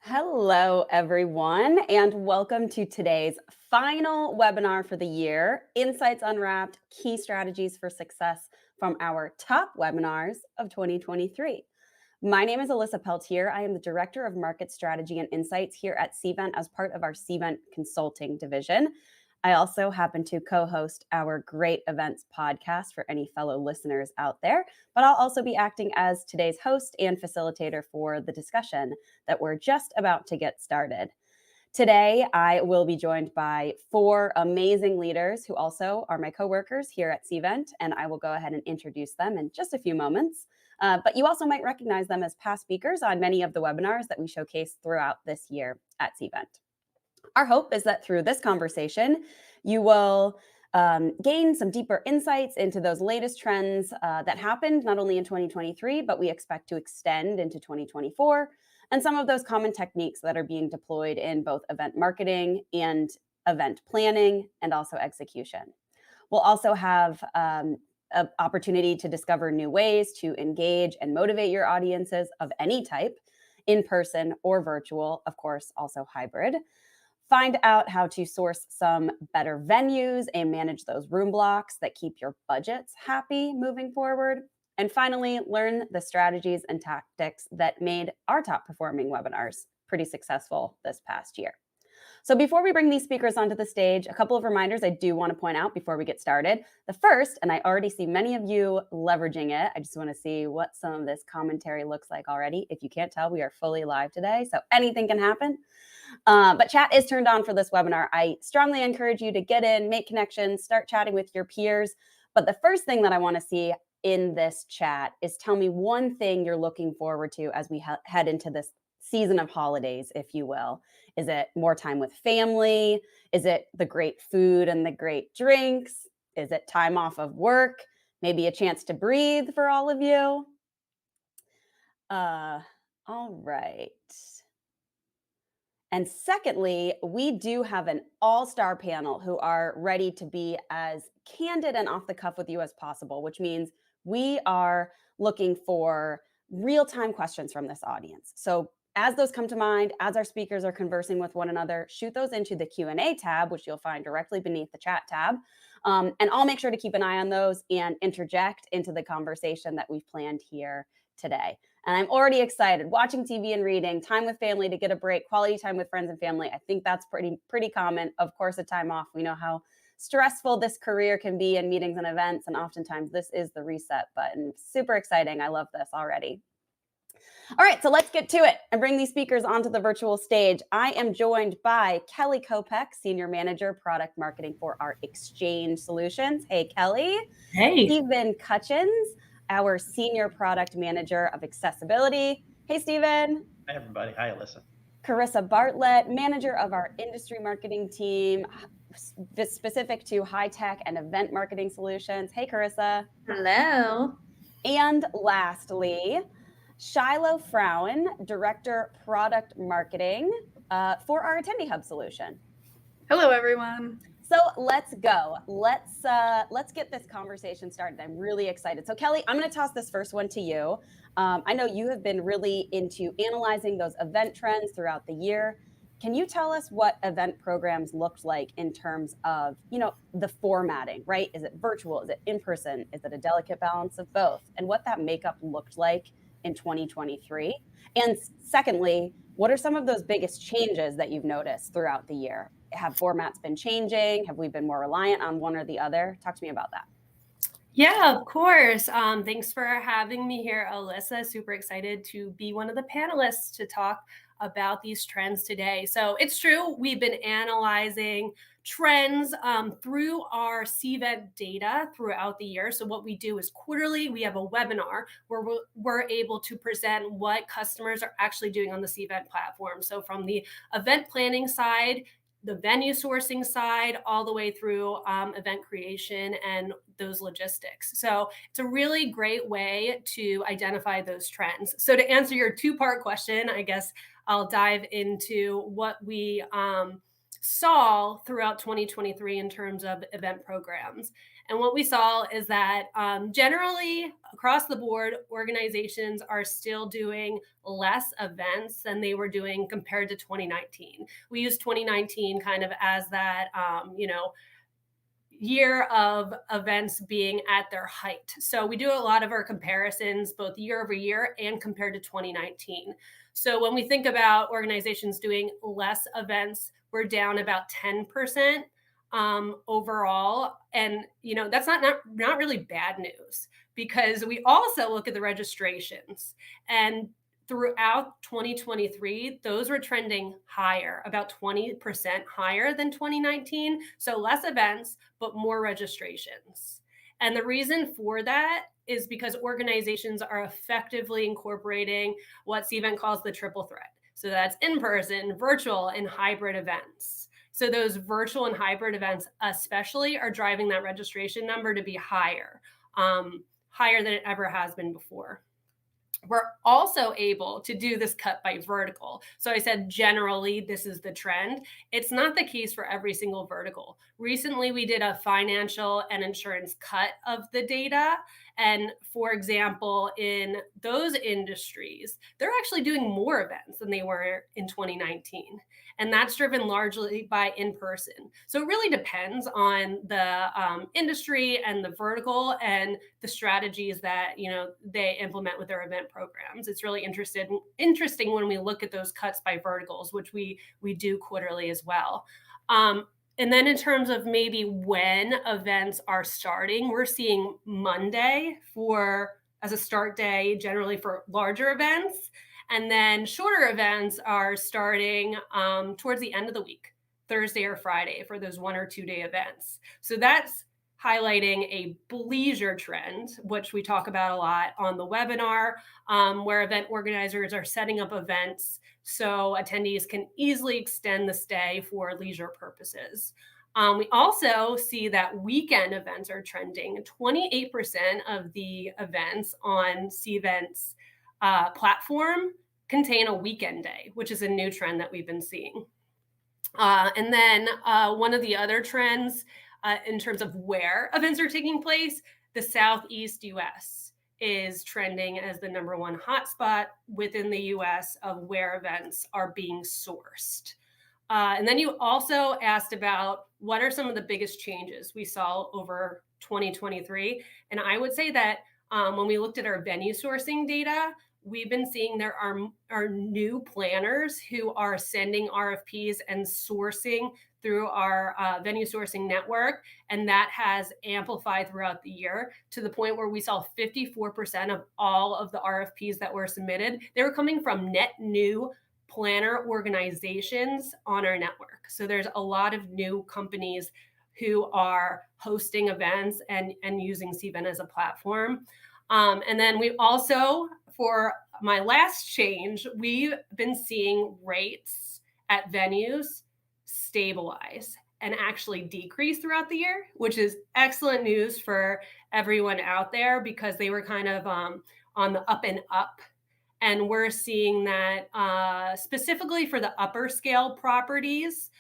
Hello, everyone, and welcome to today's final webinar for the year, Insights Unwrapped, Key Strategies for Success from our top webinars of 2023. My name is Alyssa Peltier. I am the Director of Market Strategy and Insights here at Cvent as part of our Cvent Consulting Division. I also happen to co-host our Great Events podcast for any fellow listeners out there, but I'll also be acting as today's host and facilitator for the discussion that we're just about to get started. Today, I will be joined by four amazing leaders who also are my coworkers here at Cvent, and I will go ahead and introduce them in just a few moments. But you also might recognize them as past speakers on many of the webinars that we showcase throughout this year at Cvent. Our hope is that through this conversation, you will gain some deeper insights into those latest trends that happened not only in 2023, but we expect to extend into 2024, and some of those common techniques that are being deployed in both event marketing and event planning and also execution. We'll also have an opportunity to discover new ways to engage and motivate your audiences of any type, in person or virtual, of course, also hybrid. Find out how to source some better venues and manage those room blocks that keep your budgets happy moving forward. And finally, learn the strategies and tactics that made our top performing webinars pretty successful this past year. So before we bring these speakers onto the stage, a couple of reminders I do want to point out before we get started. The first, and I already see many of you leveraging it. I just want to see what some of this commentary looks like already. If you can't tell, we are fully live today, so anything can happen. But chat is turned on for this webinar. I strongly encourage you to get in, make connections, start chatting with your peers. But the first thing that I want to see in this chat is tell me one thing you're looking forward to as we head into this season of holidays, if you will. Is it more time with family? Is it the great food and the great drinks? Is it time off of work? Maybe a chance to breathe for all of you? All right. And secondly, we do have an all-star panel who are ready to be as candid and off the cuff with you as possible, which means we are looking for real-time questions from this audience. So as those come to mind, as our speakers are conversing with one another, shoot those into the Q&A tab, which you'll find directly beneath the chat tab. And I'll make sure to keep an eye on those and interject into the conversation that we've planned here today. And I'm already excited. Watching TV and reading, time with family to get a break, quality time with friends and family. I think that's pretty common. Of course, a time off. We know how stressful this career can be in meetings and events, and oftentimes this is the reset button. Super exciting. I love this already. All right, so let's get to it and bring these speakers onto the virtual stage. I am joined by Kelly Kopek, Senior Manager, Product Marketing for our Exchange Solutions. Hey, Kelly. Hey. Stephen Cutchins, our Senior Product Manager of Accessibility. Hey, Stephen. Hi, everybody. Hi, Alyssa. Carissa Bartlett, Manager of our Industry Marketing Team, specific to high-tech and event marketing solutions. Hey, Carissa. Hello. And lastly, Shiloh Frowen, Director Product Marketing for our Attendee Hub solution. Hello, everyone. So let's go. Let's get this conversation started. I'm really excited. So Kelly, I'm going to toss this first one to you. I know you have been really into analyzing those event trends throughout the year. Can you tell us what event programs looked like in terms of, the formatting, right? Is it virtual? Is it in person? Is it a delicate balance of both? And what that makeup looked like in 2023? And secondly, what are some of those biggest changes that you've noticed throughout the year? Have formats been changing? Have we been more reliant on one or the other? Talk to me about that. Yeah, of course. Thanks for having me here, Alyssa. Super excited to be one of the panelists to talk about these trends today. So it's true, we've been analyzing trends through our Cvent data throughout the year. So what we do is quarterly, we have a webinar where we're able to present what customers are actually doing on the Cvent platform. So from the event planning side, the venue sourcing side, all the way through event creation and those logistics. So it's a really great way to identify those trends. So to answer your two-part question, I guess I'll dive into what we saw throughout 2023 in terms of event programs. And what we saw is that generally across the board, organizations are still doing less events than they were doing compared to 2019. We use 2019 kind of as that, year of events being at their height. So we do a lot of our comparisons both year over year and compared to 2019. So when we think about organizations doing less events, we're down about 10% overall. And that's not really bad news, because we also look at the registrations, and throughout 2023, those were trending higher, about 20% higher than 2019. So less events, but more registrations. And the reason for that is because organizations are effectively incorporating what Cvent calls the triple threat. So that's in-person, virtual, and hybrid events. So those virtual and hybrid events especially are driving that registration number to be higher, higher than it ever has been before. We're also able to do this cut by vertical. So I said, generally, this is the trend. It's not the case for every single vertical. Recently, we did a financial and insurance cut of the data. And for example, in those industries, they're actually doing more events than they were in 2019. And that's driven largely by in-person. So it really depends on the industry and the vertical and the strategies that they implement with their event programs. It's really interesting when we look at those cuts by verticals, which we do quarterly as well. And then in terms of maybe when events are starting, we're seeing Monday as a start day, generally for larger events. And then shorter events are starting towards the end of the week, Thursday or Friday, for those 1 or 2 day events. So that's highlighting a bleisure trend, which we talk about a lot on the webinar, where event organizers are setting up events so attendees can easily extend the stay for leisure purposes. We also see that weekend events are trending. 28% of the events on Cvent's platform contain a weekend day, which is a new trend that we've been seeing. And then one of the other trends in terms of where events are taking place, the Southeast US is trending as the #1 hotspot within the US of where events are being sourced. And then you also asked about what are some of the biggest changes we saw over 2023. And I would say that when we looked at our venue sourcing data, we've been seeing there are new planners who are sending RFPs and sourcing through our venue sourcing network. And that has amplified throughout the year to the point where we saw 54% of all of the RFPs that were submitted, they were coming from net new planner organizations on our network. So there's a lot of new companies who are hosting events and using Cvent as a platform. And then we also, for my last change, we've been seeing rates at venues stabilize and actually decrease throughout the year, which is excellent news for everyone out there, because they were kind of on the up and up. And we're seeing that specifically for the upper scale properties,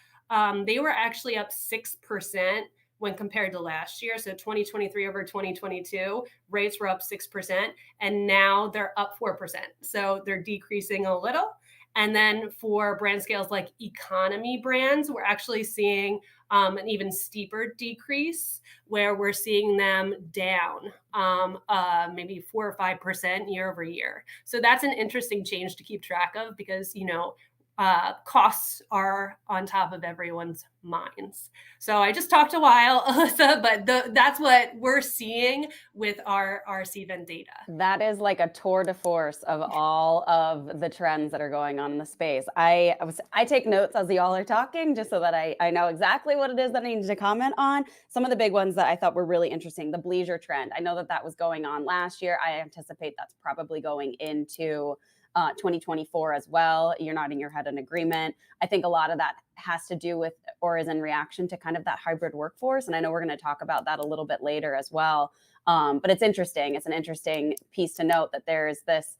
they were actually up 6% when compared to last year. So 2023 over 2022, rates were up 6%, and now they're up 4%. So they're decreasing a little. And then for brand scales like economy brands, we're actually seeing an even steeper decrease, where we're seeing them down maybe 4 or 5% year over year. So that's an interesting change to keep track of, because costs are on top of everyone's minds. So I just talked a while, Alyssa, but that's what we're seeing with our Cvent data. That is like a tour de force of all of the trends that are going on in the space. I take notes as y'all are talking, just so that I know exactly what it is that I need to comment on. Some of the big ones that I thought were really interesting, the bleisure trend. I know that was going on last year. I anticipate that's probably going into 2024 as well. You're nodding your head in agreement. I think a lot of that has to do with, or is in reaction to, kind of that hybrid workforce. And I know we're going to talk about that a little bit later as well. But it's interesting. It's an interesting piece to note that there is this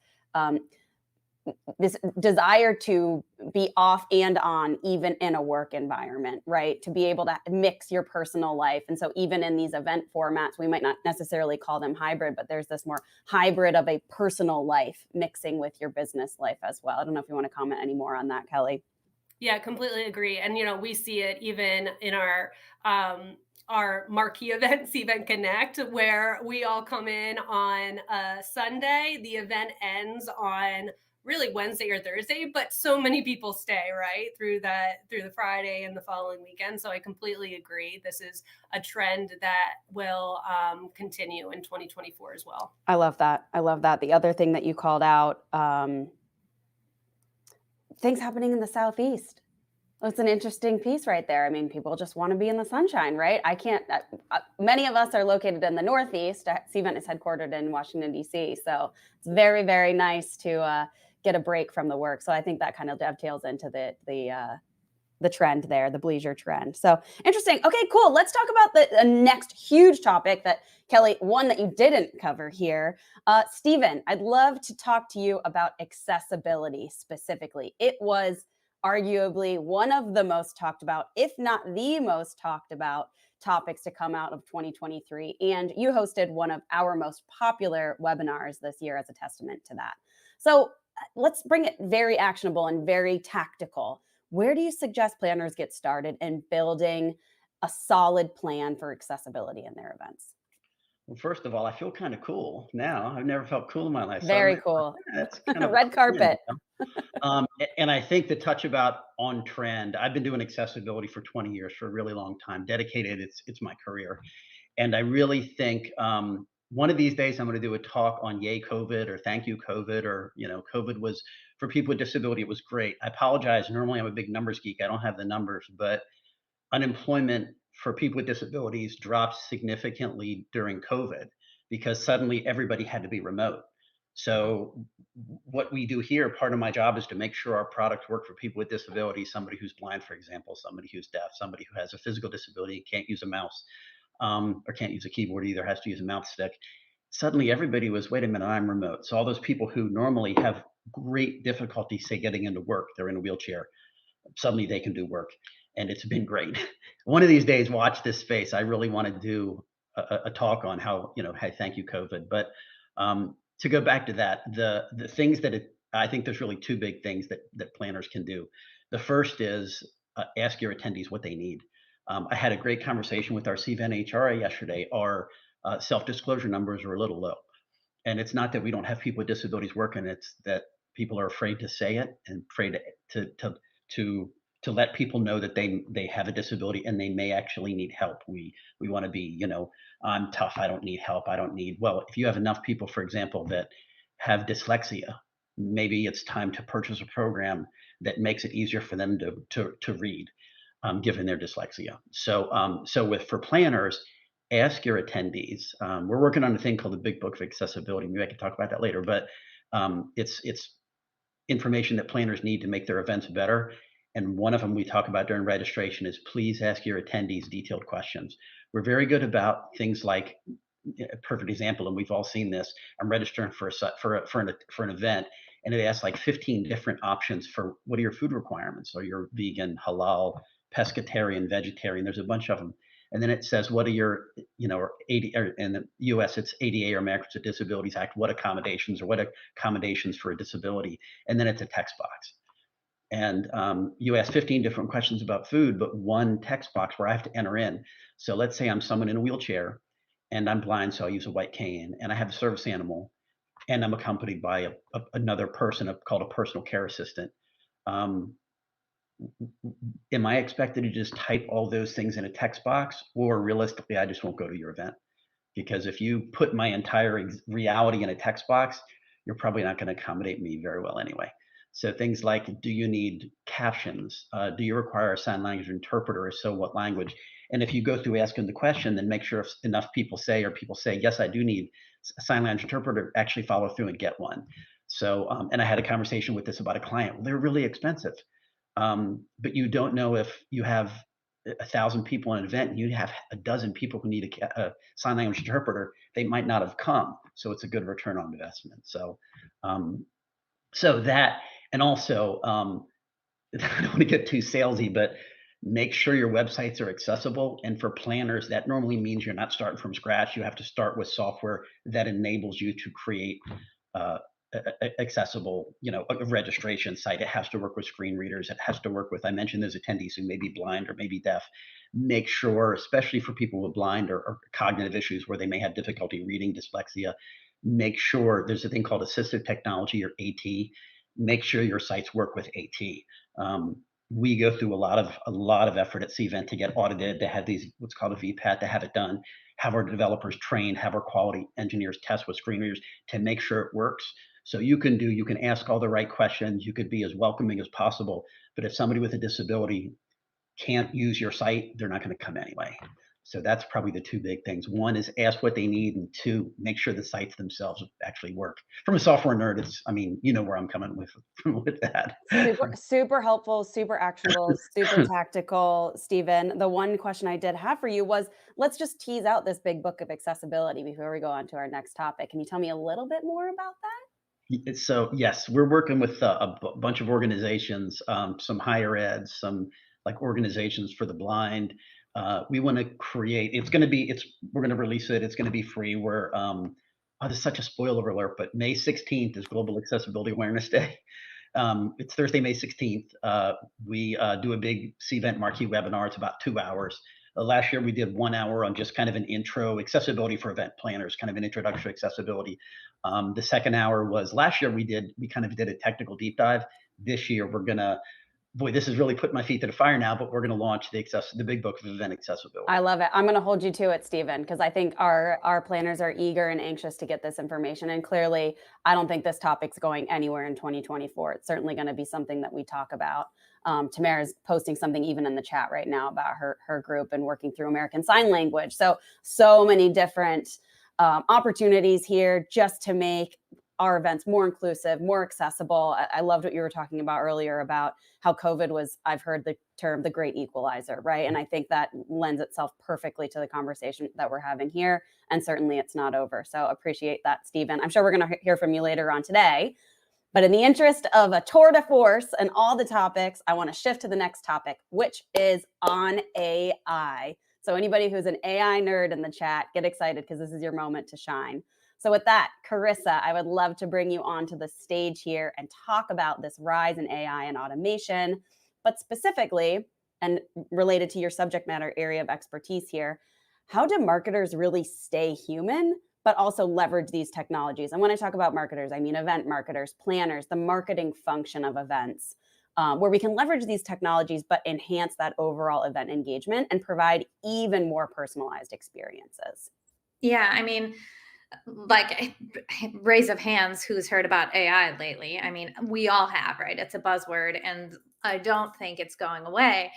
this desire to be off and on even in a work environment, right? To be able to mix your personal life. And so even in these event formats, we might not necessarily call them hybrid, but there's this more hybrid of a personal life mixing with your business life as well. I don't know if you want to comment any more on that, Kelly. Yeah, completely agree. And we see it even in our marquee event, Cvent Connect, where we all come in on a Sunday. The event ends on really Wednesday or Thursday, but so many people stay right through the Friday and the following weekend. So I completely agree. This is a trend that will continue in 2024 as well. I love that. I love that. The other thing that you called out, things happening in the Southeast. Well, it's an interesting piece right there. I mean, people just want to be in the sunshine, right? I can't. Many of us are located in the Northeast. Cvent is headquartered in Washington D.C., so it's very, very nice to get a break from the work. So I think that kind of dovetails into the trend there, the bleisure trend. So interesting. Okay, cool. Let's talk about the next huge topic that Kelly, one that you didn't cover here. Stephen, I'd love to talk to you about accessibility specifically. It was arguably one of the most talked about, if not the most talked about topics to come out of 2023. And you hosted one of our most popular webinars this year as a testament to that. So let's bring it very actionable and very tactical. Where do you suggest planners get started in building a solid plan for accessibility in their events? Well, first of all, I feel kind of cool now. I've never felt cool in my life. Very Suddenly, I'm like, cool. yeah, that's kind of a Red cool win, carpet. And I think the touch about on trend. I've been doing accessibility for 20 years, for a really long time. Dedicated. It's my career, and I really think one of these days I'm going to do a talk on Yay COVID or Thank You COVID, or COVID was for people with disability. It was great. I apologize. Normally I'm a big numbers geek. I don't have the numbers, but unemployment for people with disabilities dropped significantly during COVID because suddenly everybody had to be remote. So what we do here, part of my job is to make sure our products work for people with disabilities, somebody who's blind, for example, somebody who's deaf, somebody who has a physical disability and can't use a mouse, or can't use a keyboard either, has to use a mouse stick. Suddenly everybody was, wait a minute, I'm remote. So all those people who normally have great difficulty, say, getting into work, they're in a wheelchair, suddenly they can do work, and it's been great. One of these days, watch this space. I really want to do a talk on how, hey, thank you COVID. But to go back to that, the things that I think there's really two big things that planners can do. The first is ask your attendees what they need. I had a great conversation with our Cvent HRA yesterday. Our self-disclosure numbers are a little low, and it's not that we don't have people with disabilities working, it's that people are afraid to say it and afraid to to let people know that they have a disability and they may actually need help. We want to be, I'm tough, I don't need help, I don't need. Well, if you have enough people, for example, that have dyslexia, maybe it's time to purchase a program that makes it easier for them to read, given their dyslexia. So with for planners, ask your attendees. We're working on a thing called the Big Book of Accessibility. Maybe I can talk about that later, but it's information that planners need to make their events better. And one of them we talk about during registration is please ask your attendees detailed questions. We're very good about things like a perfect example, and we've all seen this. I'm registering for an event, and it asks like 15 different options for what are your food requirements? Are you vegan, halal, pescatarian, vegetarian? There's a bunch of them. And then it says, what are your, or 80, or in the US, it's ADA or Americans with Disabilities Act, what accommodations or what accommodations for a disability? And then it's a text box. And you ask 15 different questions about food, but one text box where I have to enter in. So let's say I'm someone in a wheelchair and I'm blind, so I use a white cane, and I have a service animal, and I'm accompanied by another person called a personal care assistant. Um, am I expected to just type all those things in a text box, or realistically, I just won't go to your event? Because if you put my entire reality in a text box, you're probably not going to accommodate me very well anyway. So things like, do you need captions? Do you require a sign language interpreter? If so, what language? And if you go through asking the question, then make sure if enough people say, yes, I do need a sign language interpreter, actually follow through and get one. So, and I had a conversation with this about a client. Well, they're really expensive. But you don't know if you have 1,000 people in an event and you have a dozen people who need a sign language interpreter, they might not have come. So it's a good return on investment. So So that, and also, I don't want to get too salesy, but make sure your websites are accessible. And for planners, that normally means you're not starting from scratch. You have to start with software that enables you to create uh, accessible, a registration site. It has to work with screen readers. It has to work with, I mentioned those attendees who may be blind or maybe deaf. Make sure, especially for people with blind or cognitive issues where they may have difficulty reading, dyslexia, make sure there's a thing called assistive technology or AT. Make sure your sites work with AT. We go through a lot of effort at Cvent to get audited, to have these what's called a VPAT, to have it done, have our developers trained, have our quality engineers test with screen readers to make sure it works. So you can ask all the right questions, you could be as welcoming as possible. But if somebody with a disability can't use your site, they're not going to come anyway. So that's probably the two big things. One is ask what they need, and two, make sure the sites themselves actually work. From a software nerd, I mean, you know where I'm coming with with that. Super, super helpful, super actionable, super tactical, Stephen. The one question I did have for you was, let's just tease out this big book of accessibility before we go on to our next topic. Can you tell me a little bit more about that? So yes, we're working with bunch of organizations, some higher ed, some like organizations for the blind. We want to create. It's going to be. It's We're going to release it. It's going to be free. Oh, there's such a spoiler alert, but May 16th is Global Accessibility Awareness Day. It's Thursday, May 16th. We do a big Cvent marquee webinar. It's about 2 hours. Last year we did 1 hour on just kind of an intro accessibility for event planners, kind of an introduction to accessibility. The second hour was last year we kind of did a technical deep dive. This year we're gonna, boy, this is really putting my feet to the fire now, but we're gonna launch the big book of event I accessibility. love it. I'm going to hold you to it, Stephen, because I think our planners are eager and anxious to get this information. And clearly, I don't think this topic's going anywhere in 2024. It's certainly going to be something that we talk about. Tamara's posting something even in the chat right now about her group and working through American Sign Language. So many different opportunities here just to make our events more inclusive, more accessible. I loved what you were talking about earlier about how COVID was, I've heard the term the great equalizer, right? And I think that lends itself perfectly to the conversation that we're having here. And certainly it's not over. So appreciate that, Stephen. I'm sure we're going to hear from you later on today. But in the interest of a tour de force and all the topics, I want to shift to the next topic, which is on AI. So anybody who's an AI nerd in the chat, get excited because this is your moment to shine. So with that, Carissa, I would love to bring you onto the stage here and talk about this rise in AI and automation, but specifically, and related to your subject matter area of expertise here, how do marketers really stay human but also leverage these technologies? And when I talk about marketers, I mean event marketers, planners, the marketing function of events, where we can leverage these technologies but enhance that overall event engagement and provide even more personalized experiences. Yeah, I mean, like raise of hands who's heard about AI lately. I mean, we all have, right? It's a buzzword and I don't think it's going away.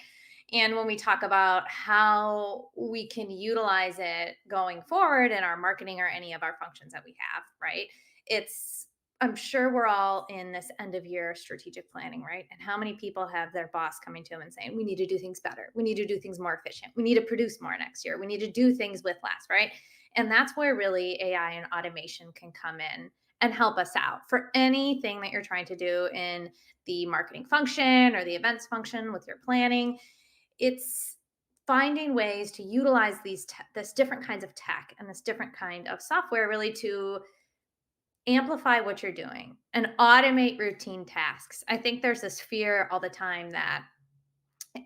And when we talk about how we can utilize it going forward in our marketing or any of our functions that we have, right? It's I'm sure we're all in this end of year strategic planning, right? And how many people have their boss coming to them and saying, we need to do things better. We need to do things more efficient. We need to produce more next year. We need to do things with less, right? And that's where really AI and automation can come in and help us out for anything that you're trying to do in the marketing function or the events function with your planning. It's finding ways to utilize this different kinds of tech and this different kind of software really to amplify what you're doing and automate routine tasks. I think there's this fear all the time that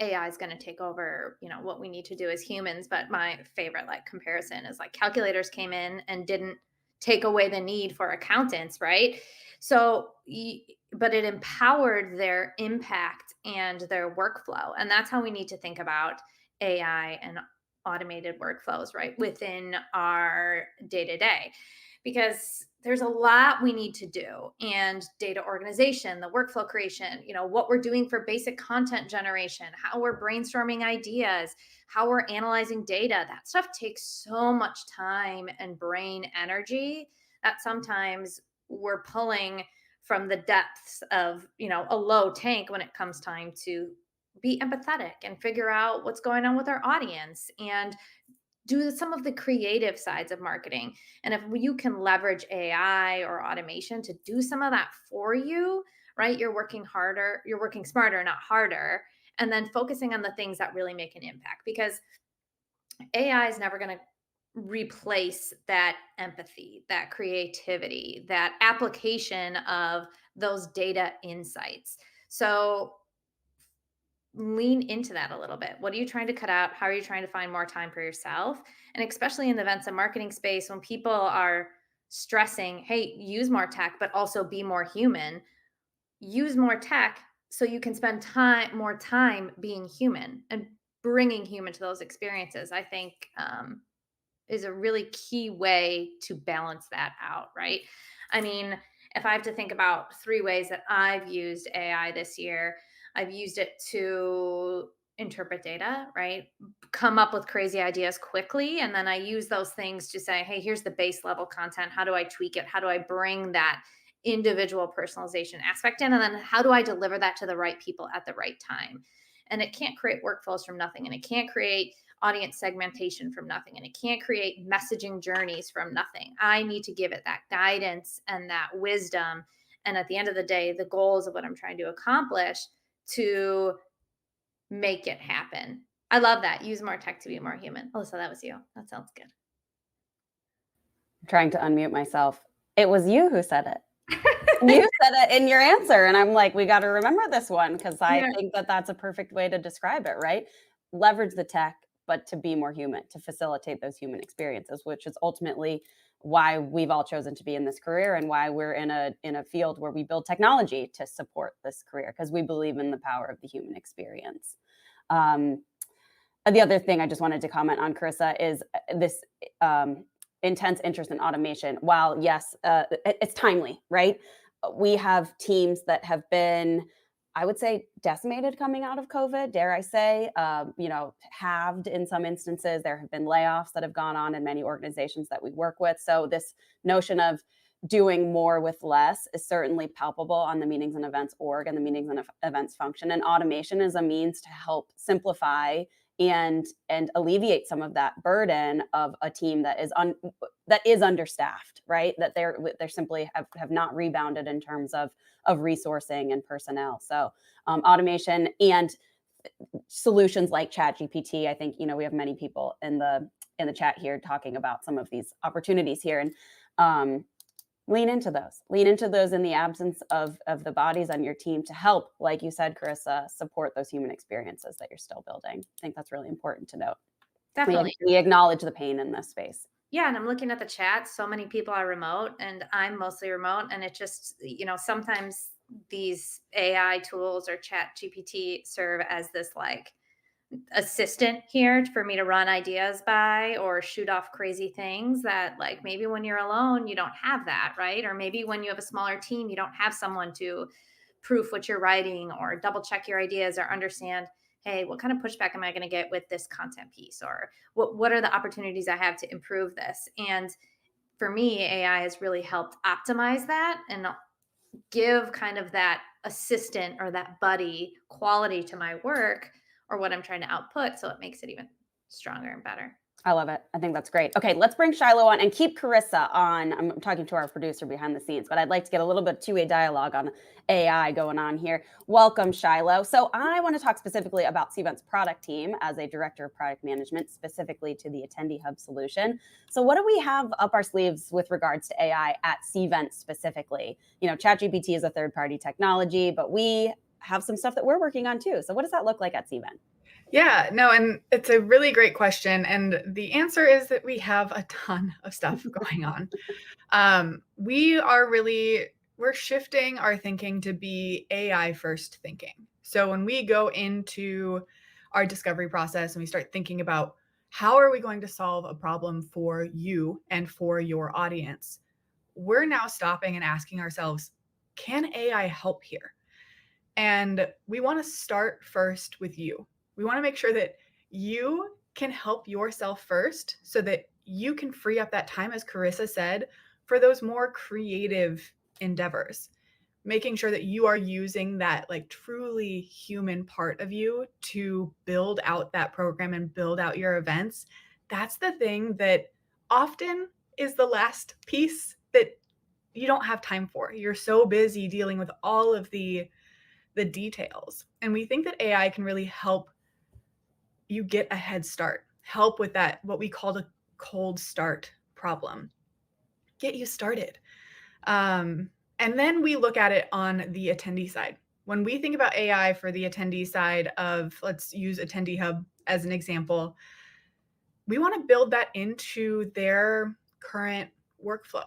AI is going to take over, what we need to do as humans. But my favorite comparison is like calculators came in and didn't take away the need for accountants, right? So, but it empowered their impact and their workflow. And that's how we need to think about AI and automated workflows, right? Within our day to day, because there's a lot we need to do, and data organization, the workflow creation, what we're doing for basic content generation, how we're brainstorming ideas, how we're analyzing data. That stuff takes so much time and brain energy that sometimes we're pulling from the depths of, a low tank when it comes time to be empathetic and figure out what's going on with our audience and do some of the creative sides of marketing. And if you can leverage AI or automation to do some of that for you, right? You're working harder, you're working smarter, not harder, and then focusing on the things that really make an impact, because AI is never going to replace that empathy, that creativity, that application of those data insights. So lean into that a little bit. What are you trying to cut out? How are you trying to find more time for yourself? And especially in the events and marketing space, when people are stressing, hey, use more tech, but also be more human, use more tech so you can spend more time being human and bringing human to those experiences. I think is a really key way to balance that out, right? I mean, if I have to think about 3 ways that I've used AI this year, I've used it to interpret data, right? Come up with crazy ideas quickly. And then I use those things to say, hey, here's the base level content. How do I tweak it? How do I bring that individual personalization aspect in? And then how do I deliver that to the right people at the right time? And it can't create workflows from nothing. And it can't create audience segmentation from nothing, and it can't create messaging journeys from nothing. I need to give it that guidance and that wisdom, and at the end of the day, the goals of what I'm trying to accomplish to make it happen. I love that. Use more tech to be more human. Alyssa, that was you. That sounds good. I'm trying to unmute myself. It was you who said it. You said it in your answer, and I'm like, we got to remember this one, because I think that that's a perfect way to describe it, right? Leverage the tech, but to be more human, to facilitate those human experiences, which is ultimately why we've all chosen to be in this career and why we're in a field where we build technology to support this career, because we believe in the power of the human experience. The other thing I just wanted to comment on, Carissa, is this intense interest in automation. While yes, it's timely, right? We have teams that have been, I would say, decimated coming out of COVID, dare I say, halved in some instances. There have been layoffs that have gone on in many organizations that we work with. So this notion of doing more with less is certainly palpable on the meetings and events org and the meetings and events function. And automation is a means to help simplify and alleviate some of that burden of a team that is understaffed, right? That they're simply have not rebounded in terms of resourcing and personnel. So automation and solutions like ChatGPT, I think, we have many people in the chat here talking about some of these opportunities here, and lean into those in the absence of the bodies on your team to help, like you said, Carissa, support those human experiences that you're still building. I think that's really important to note. Definitely. We acknowledge the pain in this space. Yeah, and I'm looking at the chat. So many people are remote, and I'm mostly remote. And it just, sometimes these AI tools or ChatGPT serve as this like assistant here for me to run ideas by or shoot off crazy things that, like, maybe when you're alone, you don't have that, right? Or maybe when you have a smaller team, you don't have someone to proof what you're writing or double check your ideas or understand, hey, what kind of pushback am I going to get with this content piece? Or what are the opportunities I have to improve this? And for me, AI has really helped optimize that and give kind of that assistant or that buddy quality to my work or what I'm trying to output, so it makes it even stronger and better. I love it. I think that's great. Okay, let's bring Shiloh on and keep Carissa on. I'm talking to our producer behind the scenes, but I'd like to get a little bit of two-way dialogue on AI going on here. Welcome, Shiloh. So I want to talk specifically about Cvent's product team as a director of product management, specifically to the Attendee Hub solution. So what do we have up our sleeves with regards to AI at Cvent specifically? ChatGPT is a third-party technology, but we have some stuff that we're working on too. So what does that look like at Cvent? Yeah, no, and it's a really great question. And the answer is that we have a ton of stuff going on. We're shifting our thinking to be AI first thinking. So when we go into our discovery process and we start thinking about how are we going to solve a problem for you and for your audience, we're now stopping and asking ourselves, can AI help here? And we want to start first with you. We want to make sure that you can help yourself first so that you can free up that time, as Carissa said, for those more creative endeavors, making sure that you are using that like truly human part of you to build out that program and build out your events that's the thing that often is the last piece that you don't have time for. You're so busy dealing with all of the details. And we think that AI can really help you get a head start, help with that, what we call a cold start problem, get you started. And then we look at it on the attendee side. When we think about AI for the attendee side of, let's use Attendee Hub as an example, we want to build that into their current workflow.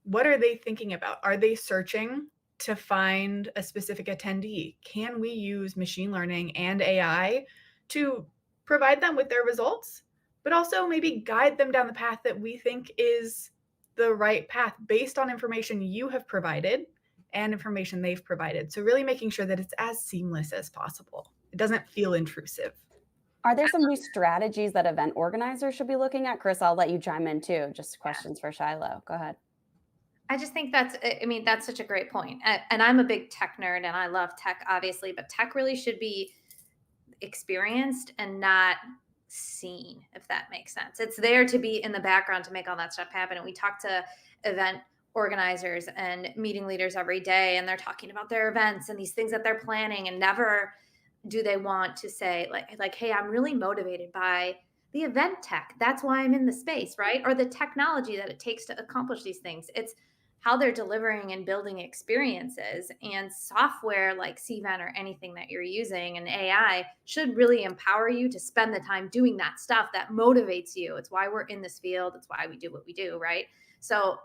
What are they thinking about? Are they searching to find a specific attendee? Can we use machine learning and AI to provide them with their results, but also maybe guide them down the path that we think is the right path based on information you have provided and information they've provided? So really making sure that it's as seamless as possible. It doesn't feel intrusive. Are there some new strategies that event organizers should be looking at? Chris, I'll let you chime in too. Just questions for Shiloh. Go ahead. I just think that's such a great point. And I'm a big tech nerd and I love tech, obviously, but tech really should be experienced and not seen, if that makes sense. It's there to be in the background to make all that stuff happen. And we talk to event organizers and meeting leaders every day, and they're talking about their events and these things that they're planning, and never do they want to say like, hey, I'm really motivated by the event tech. That's why I'm in the space, right? Or the technology that it takes to accomplish these things. It's how they're delivering and building experiences, and software like Cvent or anything that you're using and AI should really empower you to spend the time doing that stuff that motivates you. It's why we're in this field. It's why we do what we do, right? So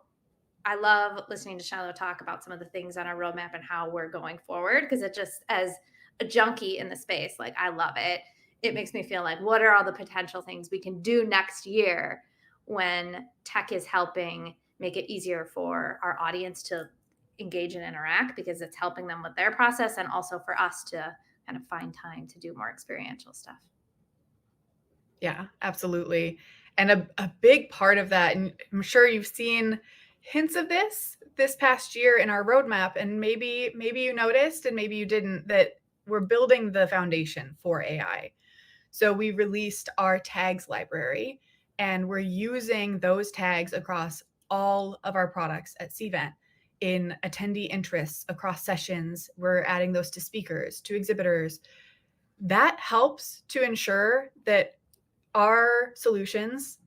I love listening to Shiloh talk about some of the things on our roadmap and how we're going forward, because it just, as a junkie in the space, like, I love it. It makes me feel like, what are all the potential things we can do next year when tech is helping make it easier for our audience to engage and interact, because it's helping them with their process, and also for us to kind of find time to do more experiential stuff. Yeah, absolutely. And a big part of that, and I'm sure you've seen hints of this past year in our roadmap, and maybe you noticed and maybe you didn't, that we're building the foundation for AI. So we released our tags library, and we're using those tags across all of our products at Cvent in attendee interests across sessions. We're adding those to speakers, to exhibitors. That helps to ensure that our solutions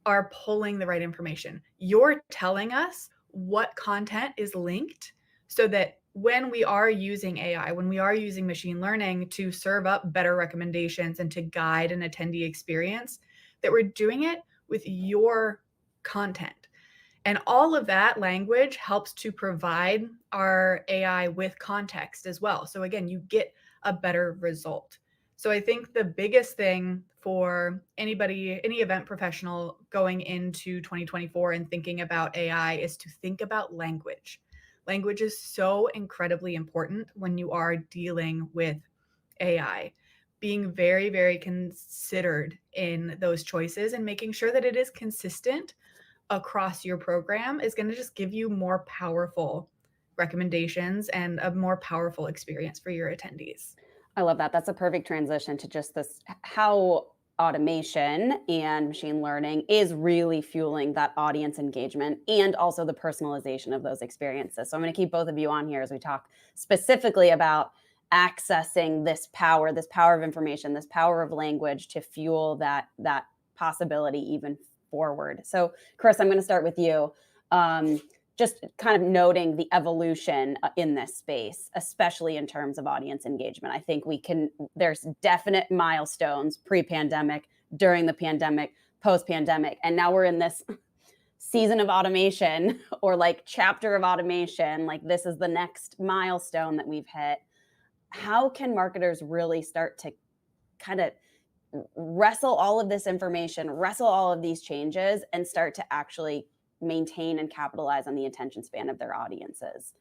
are pulling the right information. You're telling us what content is linked, so that when we are using AI, when we are using machine learning to serve up better recommendations and to guide an attendee experience, that we're doing it with your content. And all of that language helps to provide our AI with context as well. So again, you get a better result. So I think the biggest thing for anybody, any event professional going into 2024 and thinking about AI, is to think about language. Language is so incredibly important when you are dealing with AI. Being very, very considered in those choices and making sure that it is consistent across your program is going to just give you more powerful recommendations and a more powerful experience for your attendees. I love that. That's a perfect transition to just this, how automation and machine learning is really fueling that audience engagement and also the personalization of those experiences. So I'm going to keep both of you on here as we talk specifically about accessing this power of information, this power of language to fuel that possibility even forward. So Chris, I'm going to start with you. Just kind of noting the evolution in this space, especially in terms of audience engagement. I think there's definite milestones pre-pandemic, during the pandemic, post-pandemic, and now we're in this season of automation, or like chapter of automation. Like, this is the next milestone that we've hit. How can marketers really start to kind of wrestle all of this information, wrestle all of these changes, and start to actually maintain and capitalize on the attention span of their audiences?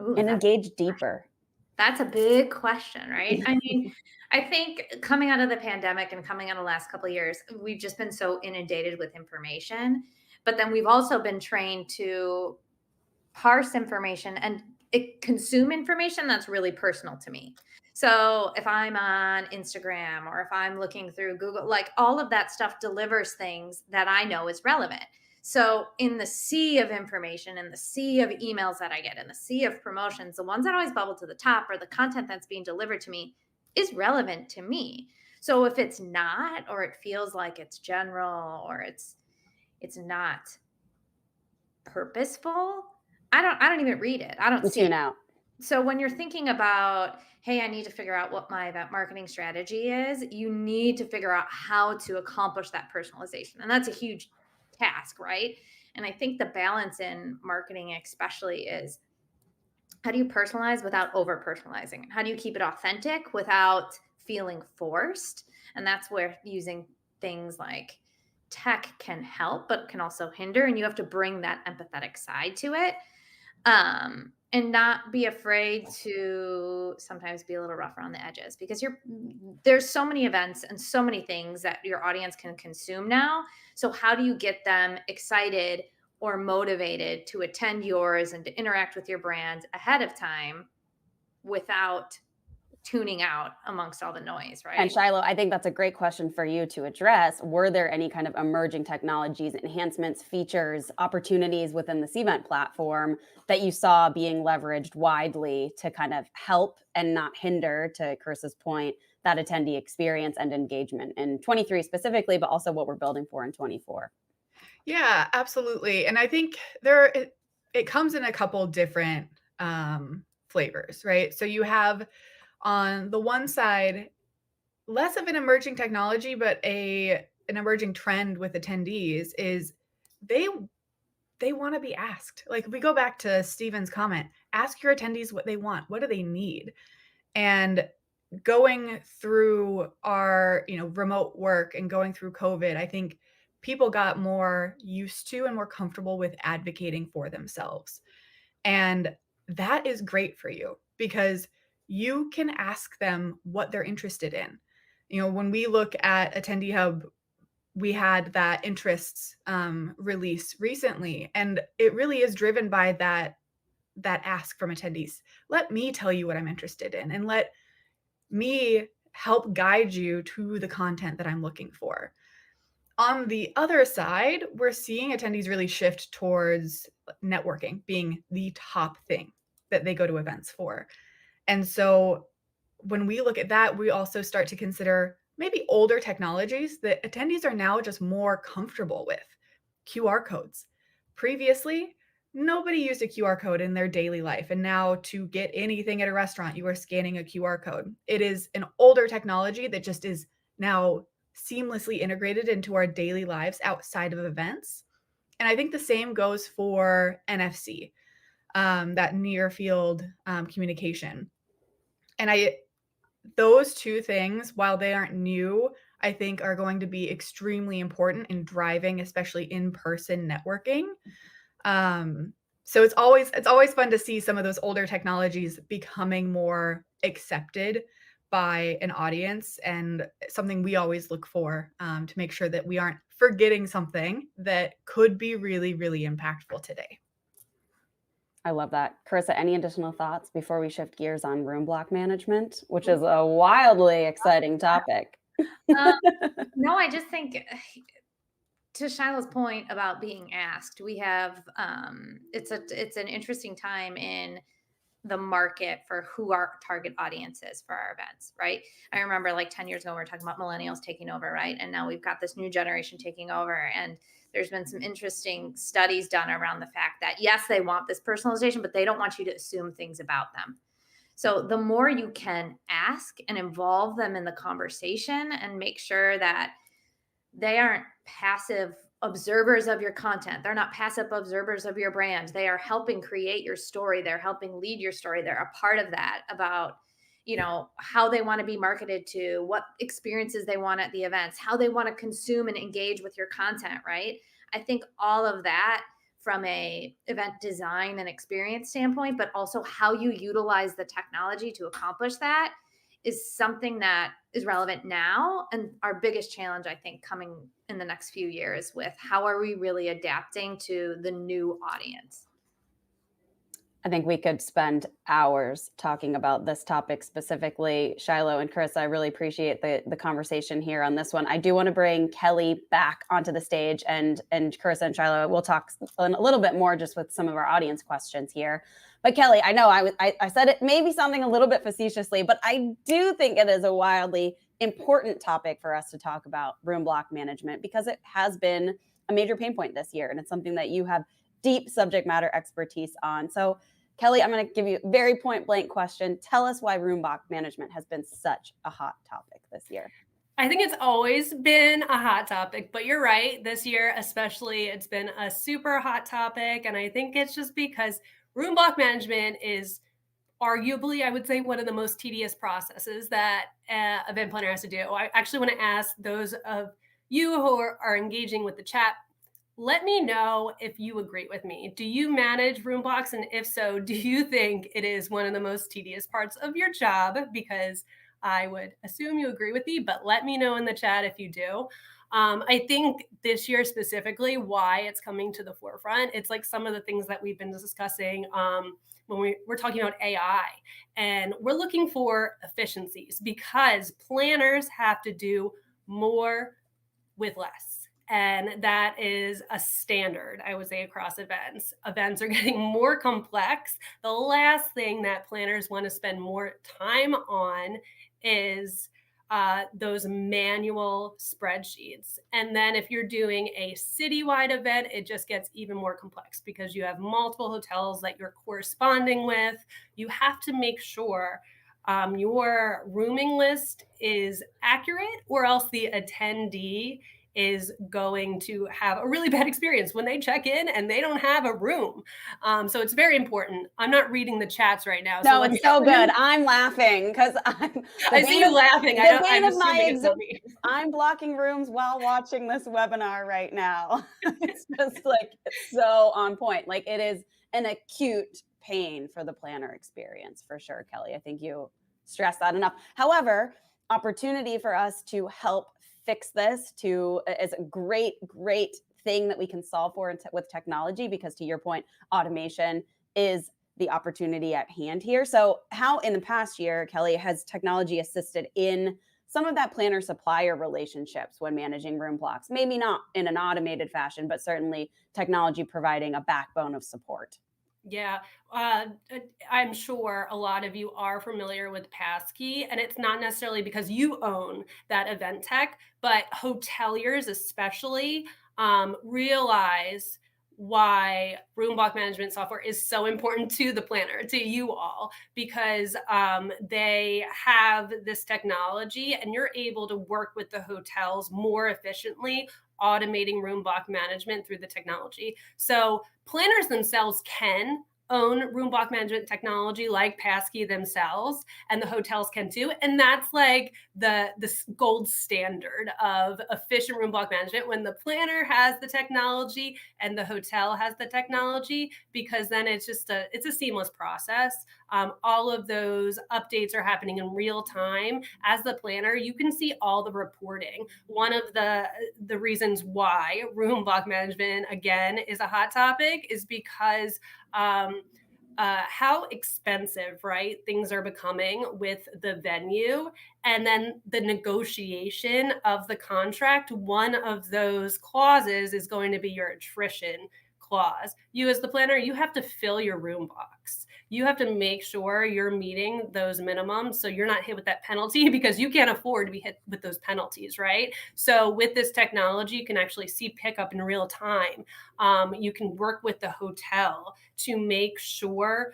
Ooh, and engage deeper? That's a big question, right? I mean, I think coming out of the pandemic and coming out of the last couple of years, we've just been so inundated with information, but then we've also been trained to parse information and consume information that's really personal to me. So if I'm on Instagram or if I'm looking through Google, like all of that stuff delivers things that I know is relevant. So in the sea of information, in the sea of emails that I get, in the sea of promotions, the ones that always bubble to the top are the content that's being delivered to me is relevant to me. So if it's not, or it feels like it's general, or it's not purposeful, I don't even read it. I don't You see tune it. out. So when you're thinking about, hey, I need to figure out what my event marketing strategy is, you need to figure out how to accomplish that personalization. And that's a huge task, right? And I think the balance in marketing especially is, how do you personalize without over personalizing? How do you keep it authentic without feeling forced? And that's where using things like tech can help, but can also hinder. And you have to bring that empathetic side to it, and not be afraid to sometimes be a little rough around the edges, because there's so many events and so many things that your audience can consume now. So how do you get them excited or motivated to attend yours and to interact with your brand ahead of time without tuning out amongst all the noise, And right? Shiloh, I think that's a great question for you to address. Were there any kind of emerging technologies, enhancements, features, opportunities within the Cvent platform that you saw being leveraged widely to kind of help and not hinder, to Chris's point, that attendee experience and engagement in 23 specifically, but also what we're building for in 24? Yeah, absolutely. And I think it comes in a couple different flavors, right? So you have on the one side less of an emerging technology, but an emerging trend with attendees is they they want to be asked. Like if we go back to Steven's comment, ask your attendees what they want. What do they need? And going through our, remote work and going through COVID, I think people got more used to and more comfortable with advocating for themselves. And that is great for you because you can ask them what they're interested in. When we look at Attendee Hub, we had that interests release recently, and it really is driven by that ask from attendees. Let me tell you what I'm interested in, and let me help guide you to the content that I'm looking for. On the other side, we're seeing attendees really shift towards networking being the top thing that they go to events for. And so when we look at that, we also start to consider maybe older technologies that attendees are now just more comfortable with. QR codes. Previously, nobody used a QR code in their daily life. And now to get anything at a restaurant, you are scanning a QR code. It is an older technology that just is now seamlessly integrated into our daily lives outside of events. And I think the same goes for NFC, that near field communication. And those two things, while they aren't new, I think are going to be extremely important in driving, especially in-person networking. So it's always fun to see some of those older technologies becoming more accepted by an audience, and something we always look for to make sure that we aren't forgetting something that could be really, really impactful today. I love that. Carissa, any additional thoughts before we shift gears on room block management, which is a wildly exciting topic? No, I just think, to Shiloh's point about being asked, we have it's an interesting time in the market for who our target audience is for our events, right? I remember like 10 years ago, we were talking about millennials taking over, right? And now we've got this new generation taking over. And there's been some interesting studies done around the fact that, yes, they want this personalization, but they don't want you to assume things about them. So the more you can ask and involve them in the conversation and make sure that they aren't passive observers of your content. They're not passive observers of your brand. They are helping create your story. They're helping lead your story. They're a part of that, about, how they want to be marketed to, what experiences they want at the events, how they want to consume and engage with your content, right? I think all of that from a event design and experience standpoint, but also how you utilize the technology to accomplish that, is something that is relevant now, and our biggest challenge, I think, coming in the next few years, with how are we really adapting to the new audience. I think we could spend hours talking about this topic specifically. Shiloh and Chris, I really appreciate the conversation here on this one. I do want to bring Kelly back onto the stage, and Chris and Shiloh, we'll talk a little bit more just with some of our audience questions here. But Kelly, I know I said it maybe something a little bit facetiously, but I do think it is a wildly important topic for us to talk about, room block management, because it has been a major pain point this year, and it's something that you have deep subject matter expertise on. So Kelly, I'm going to give you a very point blank question. Tell us why room block management has been such a hot topic this year. I think it's always been a hot topic, but you're right. This year, especially, it's been a super hot topic. And I think it's just because room block management is arguably, I would say, one of the most tedious processes that event planner has to do. I actually want to ask those of you who are engaging with the chat, let me know if you agree with me. Do you manage room blocks? And if so, do you think it is one of the most tedious parts of your job? Because I would assume you agree with me, but let me know in the chat if you do. I think this year specifically, why it's coming to the forefront, it's like some of the things that we've been discussing when we're talking about AI, and we're looking for efficiencies because planners have to do more with less. And that is a standard, I would say, across events. Events are getting more complex. The last thing that planners want to spend more time on is those manual spreadsheets. And then if you're doing a citywide event, it just gets even more complex because you have multiple hotels that you're corresponding with. You have to make sure your rooming list is accurate, or else the attendee is going to have a really bad experience when they check in and they don't have a room. So it's very important. I'm not reading the chats right now. No, it's so good. I'm laughing because I see you laughing. I'm assuming it's not me. I'm blocking rooms while watching this webinar right now. It's just like, it's so on point. Like, it is an acute pain for the planner experience, for sure, Kelly. I think you stress that enough. However, opportunity for us to help fix this is a great thing that we can solve for with technology, because to your point, automation is the opportunity at hand here. So how in the past year, Kelly, has technology assisted in some of that planner supplier relationships when managing room blocks? Maybe not in an automated fashion, but certainly technology providing a backbone of support. Yeah, I'm sure a lot of you are familiar with Passkey, and it's not necessarily because you own that event tech, but hoteliers especially realize why room block management software is so important to the planner, to you all, because they have this technology and you're able to work with the hotels more efficiently, automating room block management through the technology. So planners themselves can own room block management technology like Passkey themselves, and the hotels can too. And that's like the gold standard of efficient room block management, when the planner has the technology and the hotel has the technology, because then it's a seamless process. All of those updates are happening in real time. As the planner, you can see all the reporting. One of the reasons why room block management, again, is a hot topic is because how expensive, right, things are becoming with the venue, and then the negotiation of the contract. One of those clauses is going to be your attrition clause. You as the planner, you have to fill your room box. You have to make sure you're meeting those minimums so you're not hit with that penalty, because you can't afford to be hit with those penalties, right? So with this technology, you can actually see pickup in real time. You can work with the hotel to make sure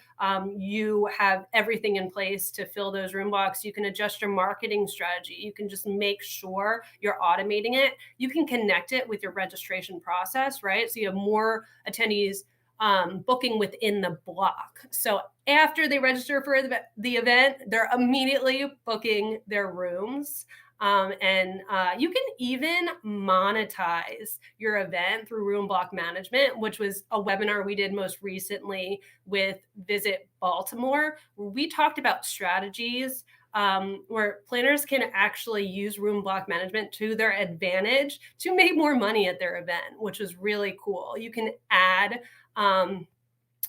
you have everything in place to fill those room blocks. You can adjust your marketing strategy. You can just make sure you're automating it. You can connect it with your registration process, right? So you have more attendees booking within the block. So after they register for the event, they're immediately booking their rooms. And you can even monetize your event through room block management, which was a webinar we did most recently with Visit Baltimore, where we talked about strategies where planners can actually use room block management to their advantage to make more money at their event, which is really cool. You can add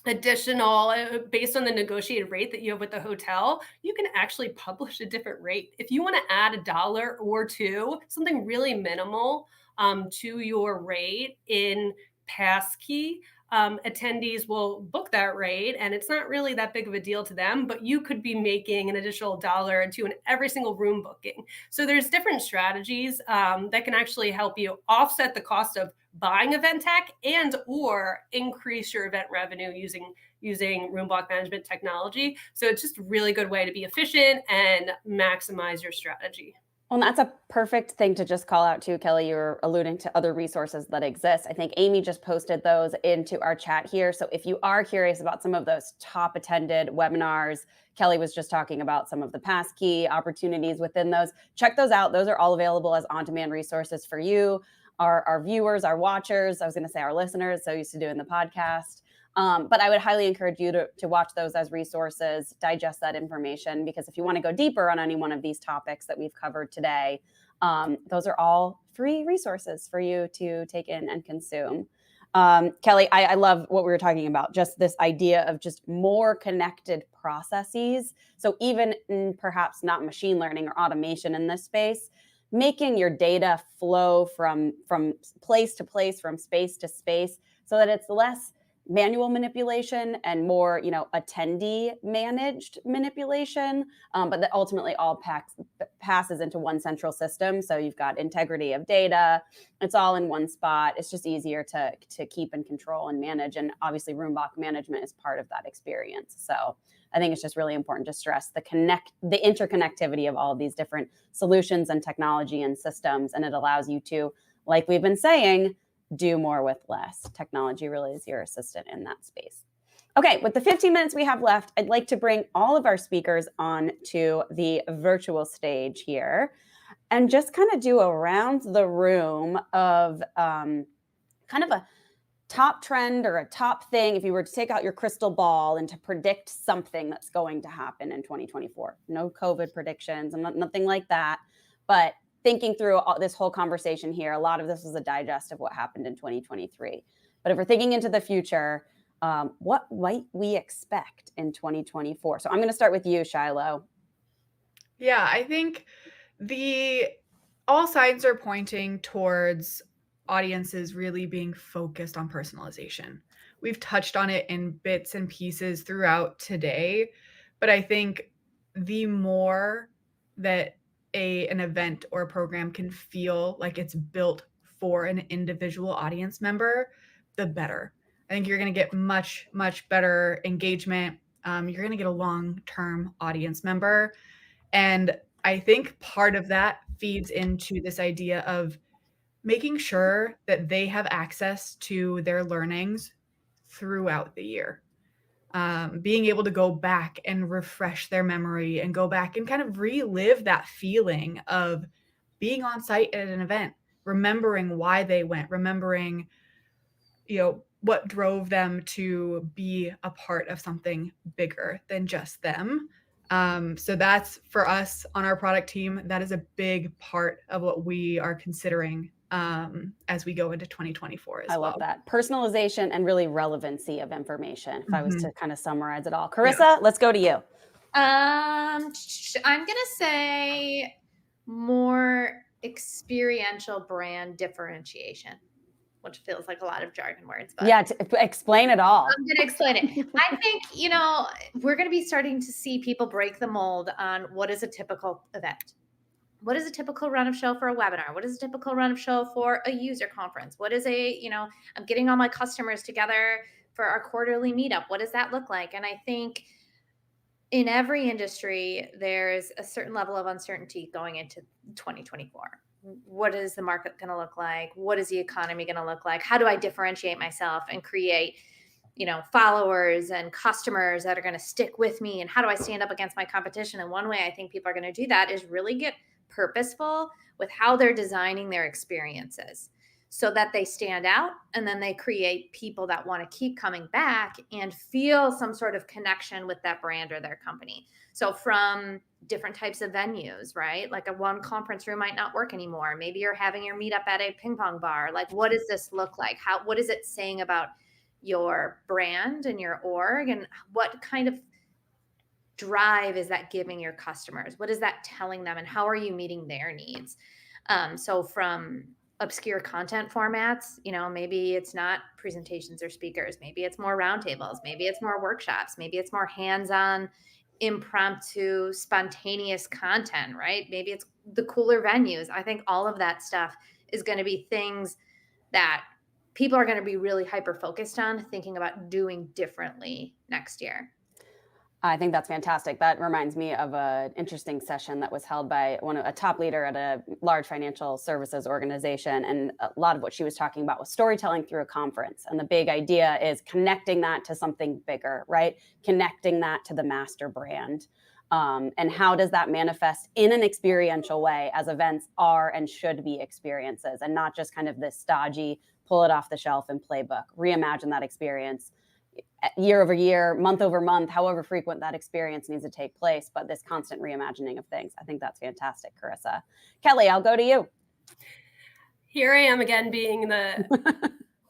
additional based on the negotiated rate that you have with the hotel, you can actually publish a different rate. If you want to add $1 or two, something really minimal to your rate in passkey, attendees will book that rate, and it's not really that big of a deal to them, but you could be making an additional $1 or two in every single room booking. So there's different strategies that can actually help you offset the cost of buying event tech and or increase your event revenue using room block management technology. So it's just a really good way to be efficient and maximize your strategy. Well, that's a perfect thing to just call out too, Kelly. You're alluding to other resources that exist. I think Amy just posted those into our chat here. So if you are curious about some of those top attended webinars, Kelly was just talking about some of the passkey opportunities within those. Check those out. Those are all available as on-demand resources for you, our viewers, our watchers. I was going to say our listeners, so used to doing the podcast. But I would highly encourage you to watch those as resources, digest that information, because if you want to go deeper on any one of these topics that we've covered today, those are all free resources for you to take in and consume. Kelly, I love what we were talking about, just this idea of just more connected processes. So even in perhaps not machine learning or automation in this space, making your data flow from place to place, from space to space, so that it's less manual manipulation and more, attendee managed manipulation, but that ultimately all passes into one central system. So you've got integrity of data. It's all in one spot. It's just easier to keep and control and manage. And obviously room block management is part of that experience. So I think it's just really important to stress the interconnectivity of all of these different solutions and technology and systems. And it allows you to, like we've been saying, do more with less. Technology really is your assistant in that space. Okay, with the 15 minutes we have left, I'd like to bring all of our speakers on to the virtual stage here and just kind of do around the room of kind of a top trend or a top thing, if you were to take out your crystal ball and to predict something that's going to happen in 2024. No COVID predictions and nothing like that, but thinking through this whole conversation here, a lot of this was a digest of what happened in 2023. But if we're thinking into the future, what might we expect in 2024? So I'm going to start with you, Shiloh. Yeah, I think all signs are pointing towards audiences really being focused on personalization. We've touched on it in bits and pieces throughout today, but I think the more that an event or a program can feel like it's built for an individual audience member, the better. I think you're going to get much, much better engagement. You're going to get a long-term audience member. And I think part of that feeds into this idea of making sure that they have access to their learnings throughout the year. Being able to go back and refresh their memory and go back and kind of relive that feeling of being on site at an event, remembering why they went, remembering, what drove them to be a part of something bigger than just them. So that's for us on our product team. That is a big part of what we are considering as we go into 2024 as well. I love that. Personalization and really relevancy of information. If I was to kind of summarize it all. Carissa, let's go to you. I'm going to say more experiential brand differentiation, which feels like a lot of jargon words. But yeah, explain it all. I'm going to explain it. I think, we're going to be starting to see people break the mold on what is a typical event. What is a typical run of show for a webinar? What is a typical run of show for a user conference? What is I'm getting all my customers together for our quarterly meetup. What does that look like? And I think in every industry, there's a certain level of uncertainty going into 2024. What is the market going to look like? What is the economy going to look like? How do I differentiate myself and create, followers and customers that are going to stick with me? And how do I stand up against my competition? And one way I think people are going to do that is really get purposeful with how they're designing their experiences so that they stand out, and then they create people that want to keep coming back and feel some sort of connection with that brand or their company. So from different types of venues, right? Like one conference room might not work anymore. Maybe you're having your meetup at a ping pong bar. Like, what does this look like? What is it saying about your brand and your org, and what kind of drive is that giving your customers? What is that telling them, and how are you meeting their needs? So from obscure content formats, maybe it's not presentations or speakers, maybe it's more roundtables, maybe it's more workshops, maybe it's more hands-on, impromptu, spontaneous content, right? Maybe it's the cooler venues. I think all of that stuff is going to be things that people are going to be really hyper focused on thinking about doing differently next year. I think that's fantastic. That reminds me of an interesting session that was held by a top leader at a large financial services organization. And a lot of what she was talking about was storytelling through a conference. And the big idea is connecting that to something bigger, right? Connecting that to the master brand. And how does that manifest in an experiential way, as events are and should be experiences, and not just kind of this stodgy, pull it off the shelf and playbook. Reimagine that experience year over year, month over month, however frequent that experience needs to take place, but this constant reimagining of things. I think that's fantastic, Carissa. Kelly, I'll go to you. Here I am again being the,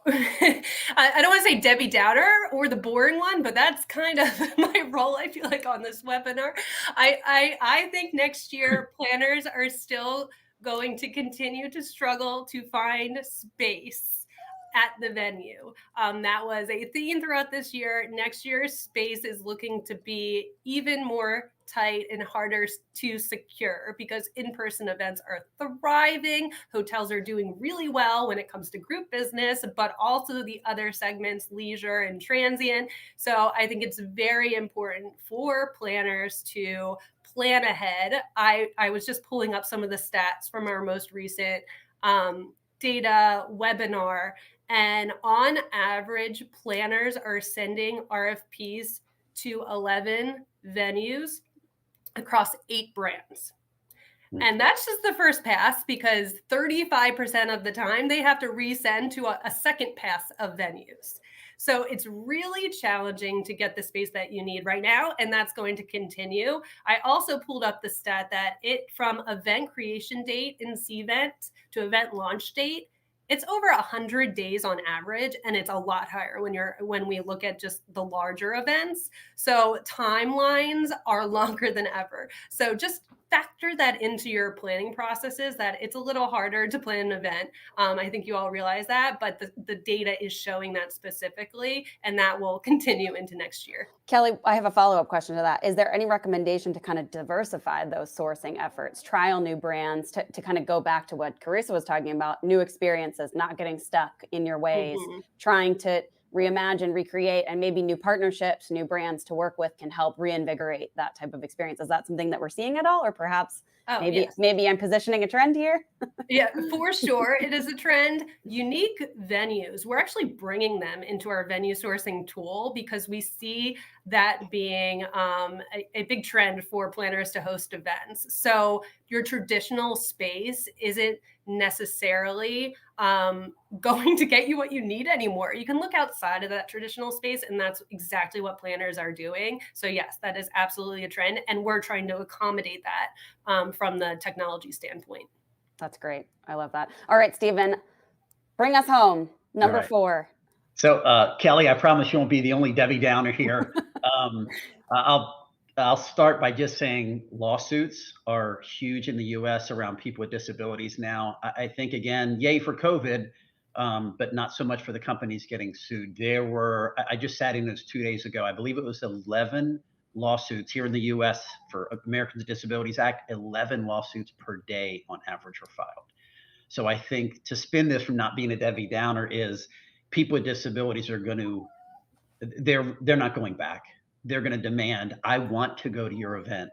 I don't want to say Debbie Downer or the boring one, but that's kind of my role, I feel like, on this webinar. I think next year planners are still going to continue to struggle to find space at the venue. That was a theme throughout this year. Next year's space is looking to be even more tight and harder to secure because in-person events are thriving. Hotels are doing really well when it comes to group business, but also the other segments, leisure and transient. So I think it's very important for planners to plan ahead. I was just pulling up some of the stats from our most recent data webinar. And on average, planners are sending RFPs to 11 venues across 8 brands. And that's just the first pass, because 35% of the time they have to resend to a second pass of venues. So it's really challenging to get the space that you need right now, and that's going to continue. I also pulled up the stat that from event creation date in Cvent to event launch date, it's over 100 days on average, and it's a lot higher when we look at just the larger events. So timelines are longer than ever. So just factor that into your planning processes, that it's a little harder to plan an event. I think you all realize that, but the data is showing that specifically, and that will continue into next year. Kelly, I have a follow-up question to that. Is there any recommendation to kind of diversify those sourcing efforts, trial new brands, to kind of go back to what Carissa was talking about, new experiences, not getting stuck in your ways, trying to reimagine, recreate, and maybe new partnerships, new brands to work with can help reinvigorate that type of experience? Is that something that we're seeing at all? Or perhaps maybe I'm positioning a trend here? Yeah, for sure. It is a trend. Unique venues, we're actually bringing them into our venue sourcing tool because we see that being a big trend for planners to host events. So your traditional space isn't necessarily going to get you what you need anymore. You can look outside of that traditional space, and that's exactly what planners are doing. So yes, that is absolutely a trend, and we're trying to accommodate that from the technology standpoint. That's great. I love that. All right, Stephen, bring us home. Number 4. So Kelly, I promise you won't be the only Debbie Downer here. I'll start by just saying lawsuits are huge in the US around people with disabilities now. I think, again, yay for COVID, but not so much for the companies getting sued. I just sat in this 2 days ago. I believe it was 11 lawsuits here in the US for Americans with Disabilities Act. 11 lawsuits per day on average are filed. So I think to spin this from not being a Debbie Downer is people with disabilities are going to, they're not going back. They're going to demand, I want to go to your event.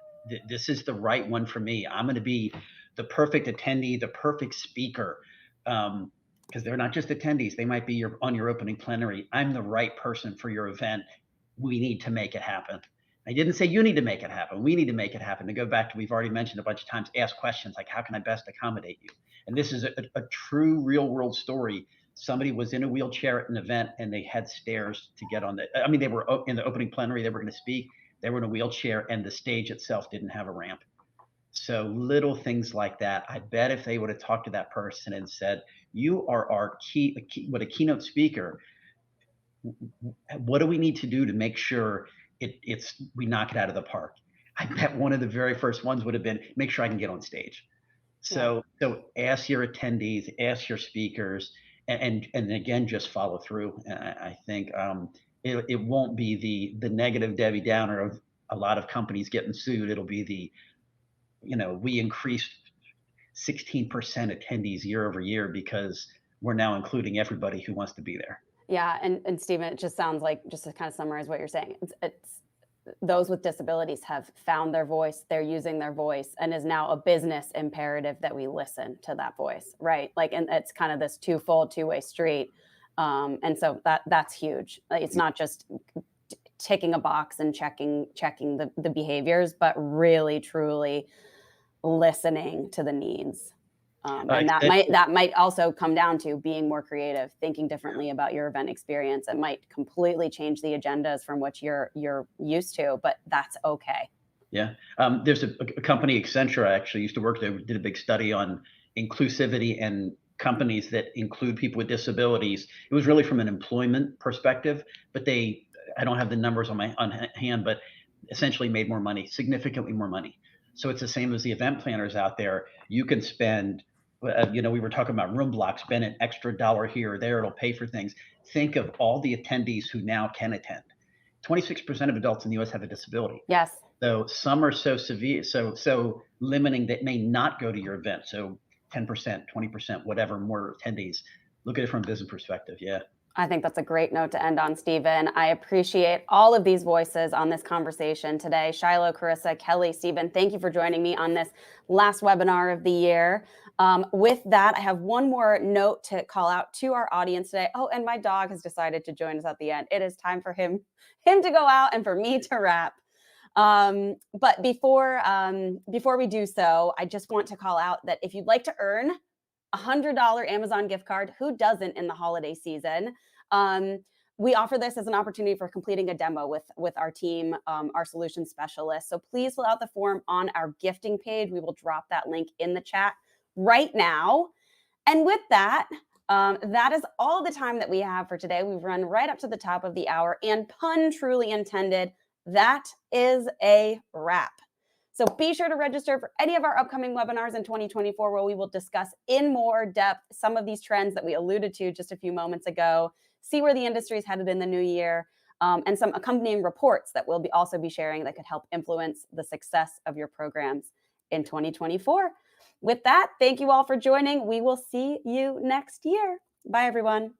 This is the right one for me. I'm going to be the perfect attendee, the perfect speaker. Because they're not just attendees. They might be on your opening plenary. I'm the right person for your event. We need to make it happen. I didn't say you need to make it happen. We need to make it happen. To go back to, we've already mentioned a bunch of times, ask questions like, how can I best accommodate you? And this is a true real world story. Somebody was in a wheelchair at an event and they had stairs to get on they were in the opening plenary, they were going to speak. They were in a wheelchair and the stage itself didn't have a ramp. So little things like that. I bet if they would have talked to that person and said, you are our keynote speaker, what do we need to do to make sure we knock it out of the park? I bet one of the very first ones would have been make sure I can get on stage. Yeah. So ask your attendees, ask your speakers, and again, just follow through. And I think it won't be the negative Debbie Downer of a lot of companies getting sued. It'll be we increased 16% attendees year over year because we're now including everybody who wants to be there. Yeah, and Stephen, it just sounds like, just to kind of summarize what you're saying, it's those with disabilities have found their voice, they're using their voice, and is now a business imperative that we listen to that voice, right? Like, and it's kind of this twofold, two-way street. And so that's huge. Like, it's not just ticking a box and checking the behaviors, but really truly listening to the needs. And that might also come down to being more creative, thinking differently about your event experience. It might completely change the agendas from which you're used to, but that's okay. Yeah. There's a company, Accenture, I actually used to work there, did a big study on inclusivity and companies that include people with disabilities. It was really from an employment perspective, but I don't have the numbers on hand, but essentially made more money, significantly more money. So it's the same as the event planners out there. You can spend, we were talking about room blocks, spend an extra dollar here or there, it'll pay for things. Think of all the attendees who now can attend. 26% of adults in the US have a disability. Yes. So some are so severe, so limiting that may not go to your event. So 10%, 20%, whatever, more attendees. Look at it from a business perspective. Yeah. I think that's a great note to end on, Stephen. I appreciate all of these voices on this conversation today. Shiloh, Carissa, Kelly, Stephen, thank you for joining me on this last webinar of the year. With that, I have one more note to call out to our audience today. Oh, and my dog has decided to join us at the end. It is time for him to go out and for me to wrap. But before we do so, I just want to call out that if you'd like to earn a $100 Amazon gift card, who doesn't in the holiday season? We offer this as an opportunity for completing a demo with our team, our solution specialists. So please fill out the form on our gifting page. We will drop that link in the chat right now. And with that, that is all the time that we have for today. We've run right up to the top of the hour, and pun truly intended, that is a wrap. So be sure to register for any of our upcoming webinars in 2024, where we will discuss in more depth some of these trends that we alluded to just a few moments ago, see where the industry is headed in the new year, and some accompanying reports that we'll also be sharing that could help influence the success of your programs in 2024. With that, thank you all for joining. We will see you next year. Bye, everyone.